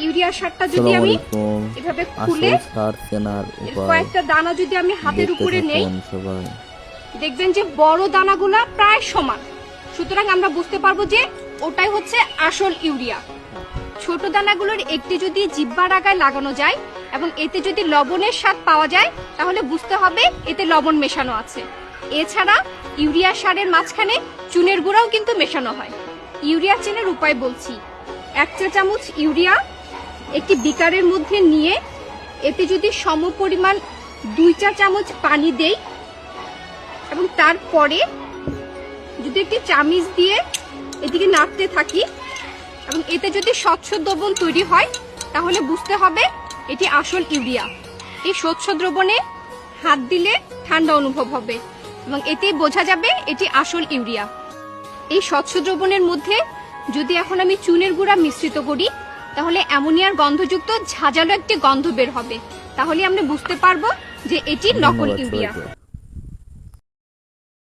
Urea সারটা যদি আমি এভাবে খুলে কয়েকটা দানা যদি আমি হাতের উপরে নেই, দেখবেন যে বড় দানাগুলা প্রায় সমান। সুতরাং আমরা বুঝতে পারবো যে ওটাই হচ্ছে আসল ইউরিয়া। ছোট দানাগুলোর একটি যদি জিহ্বার আগায় লাগানো যায় এবং এতে যদি লবণের স্বাদ পাওয়া যায়, তাহলে বুঝতে হবে এতে লবণ মেশানো আছে। এছাড়া ইউরিয়া সারের মাঝখানে চুনের গুঁড়াও কিন্তু মেশানো হয়। ইউরিয়া চেনার উপায় বলছি। 1 চা চামচ ইউরিয়া একটি বিকারের মধ্যে নিয়ে এতে যদি সমপরিমাণ 2 চা চামচ পানি দেই এবং তারপরে যদি একটি চামিচ দিয়ে এদিকে নাড়তে থাকি এবং এতে যদি স্বচ্ছ দ্রবণ তৈরি হয়, তাহলে বুঝতে হবে এটি আসল ইউরিয়া। এই স্বচ্ছ দ্রবণে হাত দিলে ঠান্ডা অনুভব হবে এবং এতেই বোঝা যাবে এটি আসল ইউরিয়া। এই স্বচ্ছ দ্রবণের মধ্যে যদি এখন আমি চুনের গুঁড়া মিশ্রিত করি, তাহলে অ্যামোনিয়ার গন্ধযুক্ত ঝাঁঝালো একটি গন্ধ বের হবে। তাহলে আমরা বুঝতে পারবো যে এটি নকল ইউরিয়া।